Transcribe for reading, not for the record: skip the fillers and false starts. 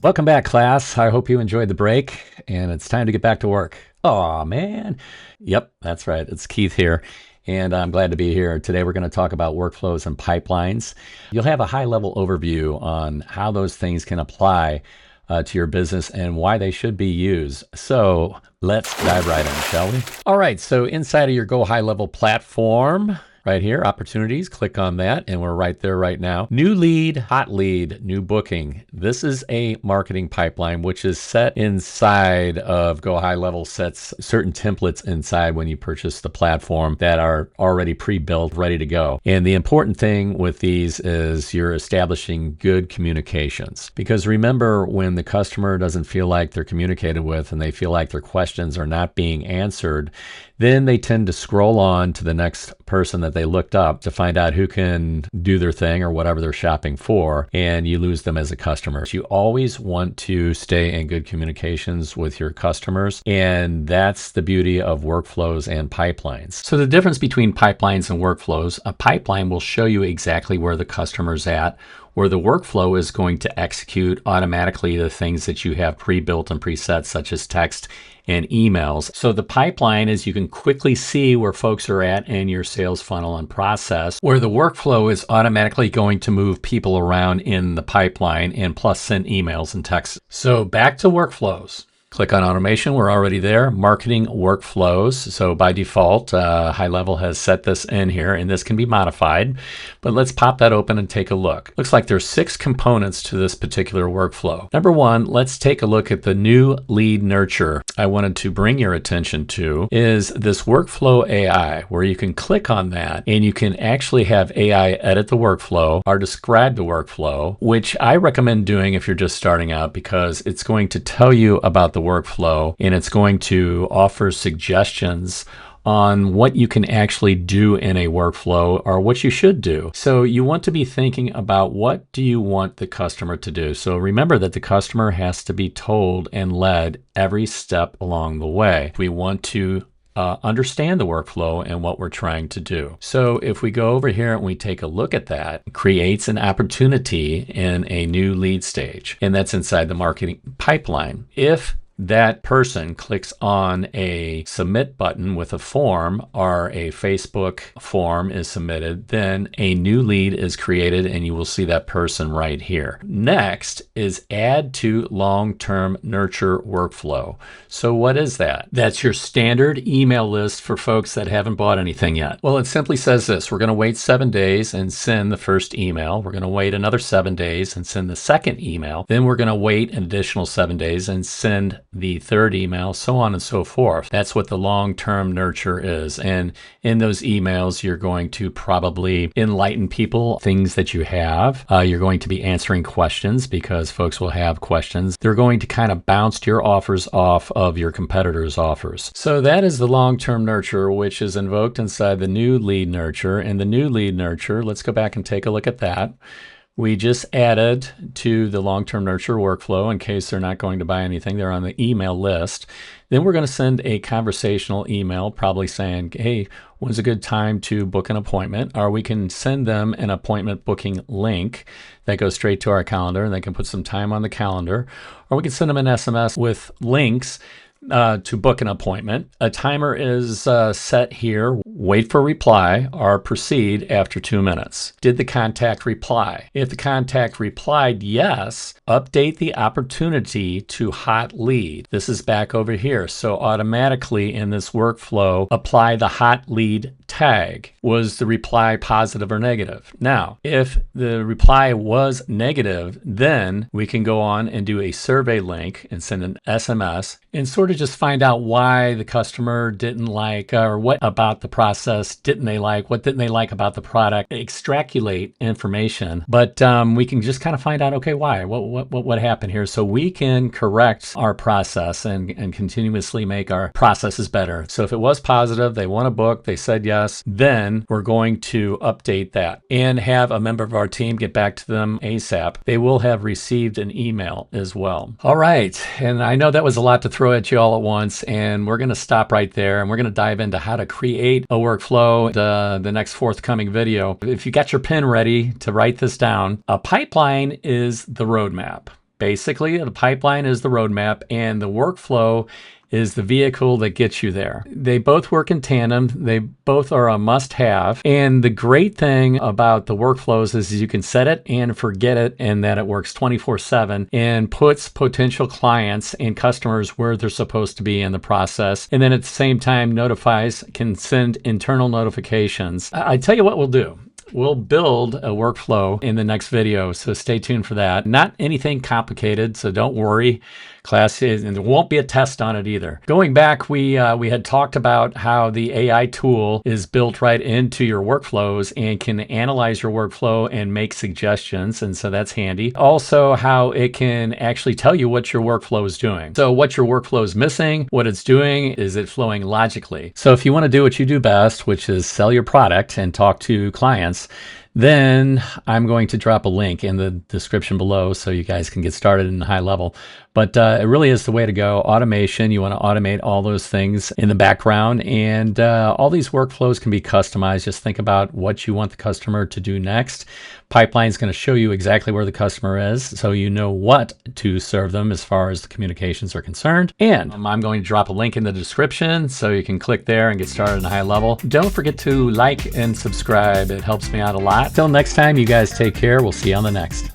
Welcome back, class. I hope you enjoyed the break, and it's time to get back to work. Oh man. Yep, that's right. It's Keith here, and I'm glad to be here. Today we're going to talk about workflows and pipelines. You'll have a high-level overview on how those things can apply to your business and why they should be used. So let's dive right in, shall we? All right, so inside of your GoHighLevel platform, right here, opportunities, click on that, and we're right there right now. New lead, hot lead, new booking. This is a marketing pipeline, which is set inside of GoHighLevel, sets certain templates inside when you purchase the platform that are already pre-built, ready to go. And the important thing with these is you're establishing good communications. Because remember, when the customer doesn't feel like they're communicated with and they feel like their questions are not being answered, then they tend to scroll on to the next person that they looked up to find out who can do their thing or whatever they're shopping for, and you lose them as a customer. You always want to stay in good communications with your customers, and that's the beauty of workflows and pipelines. So the difference between pipelines and workflows, a pipeline will show you exactly where the customer's at, where the workflow is going to execute automatically the things that you have pre-built and preset, such as text and emails. So the pipeline is you can quickly see where folks are at in your sales funnel and process, where the workflow is automatically going to move people around in the pipeline and plus send emails and texts. So back to workflows. Click on automation. We're already there. Marketing workflows. So by default, HighLevel has set this in here, and this can be modified. But let's pop that open and take a look. Looks like there's 6 components to this particular workflow. Number 1, let's take a look at the new lead nurture. I wanted to bring your attention to is this workflow AI, where you can click on that and you can actually have AI edit the workflow or describe the workflow, which I recommend doing if you're just starting out, because it's going to tell you about the workflow and it's going to offer suggestions on what you can actually do in a workflow or what you should do. So you want to be thinking about what do you want the customer to do. So remember that the customer has to be told and led every step along the way. We want to understand the workflow and what we're trying to do. So if we go over here and we take a look at that, it creates an opportunity in a new lead stage, and that's inside the marketing pipeline. If that person clicks on a submit button with a form or a Facebook form is submitted, then a new lead is created and you will see that person right here. Next is add to long-term nurture workflow. So what is that? That's your standard email list for folks that haven't bought anything yet. Well, it simply says this: we're going to wait 7 days and send the first email. We're going to wait another 7 days and send the second email. Then we're going to wait an additional 7 days and send the third email, so on and so forth. That's what the long-term nurture is. And in those emails, you're going to probably enlighten people, things that you have. You're going to be answering questions because folks will have questions. They're going to kind of bounce your offers off of your competitors' offers. So that is the long-term nurture, which is invoked inside the new lead nurture. And the new lead nurture, let's go back and take a look at that. We just added to the long-term nurture workflow in case they're not going to buy anything. They're on the email list. Then we're going to send a conversational email, probably saying, hey, when's a good time to book an appointment? Or we can send them an appointment booking link that goes straight to our calendar, and they can put some time on the calendar. Or we can send them an SMS with links to book an appointment. A timer is set here. Wait for reply or proceed after 2 minutes. Did the contact reply? If the contact replied yes, update the opportunity to hot lead. This is back over here. So automatically in this workflow, apply the hot lead tag. Was the reply positive or negative? Now, if the reply was negative, then we can go on and do a survey link and send an SMS and sort of just find out why the customer didn't like, or what about the process didn't they like, what didn't they like about the product, extrapolate information. But we can just kind of find out, okay, why, what happened here, so we can correct our process and continuously make our processes better. So if it was positive, they want a book, they said yes, then we're going to update that and have a member of our team get back to them ASAP. They will have received an email as well. All right, and I know that was a lot to throw at you all at once, and we're going to stop right there, and we're going to dive into how to create a workflow the next forthcoming video. If you got your pen ready to write this down, a pipeline is the roadmap. Basically, the pipeline is the roadmap and the workflow is the vehicle that gets you there. They both work in tandem. They both are a must-have. And the great thing about the workflows is you can set it and forget it, and that it works 24/7 and puts potential clients and customers where they're supposed to be in the process. And then at the same time can send internal notifications. I tell you what we'll do. We'll build a workflow in the next video, so stay tuned for that. Not anything complicated, so don't worry. And there won't be a test on it either. Going back, we had talked about how the AI tool is built right into your workflows and can analyze your workflow and make suggestions, and so that's handy. Also, how it can actually tell you what your workflow is doing. So what your workflow is missing, what it's doing, is it flowing logically? So if you want to do what you do best, which is sell your product and talk to clients, then I'm going to drop a link in the description below so you guys can get started in high level. But it really is the way to go. Automation, you want to automate all those things in the background, and all these workflows can be customized. Just think about what you want the customer to do next. Pipeline is going to show you exactly where the customer is, so you know what to serve them as far as the communications are concerned. And I'm going to drop a link in the description so you can click there and get started in high level. Don't forget to like and subscribe. It helps me out a lot. Till next time, you guys take care. We'll see you on the next.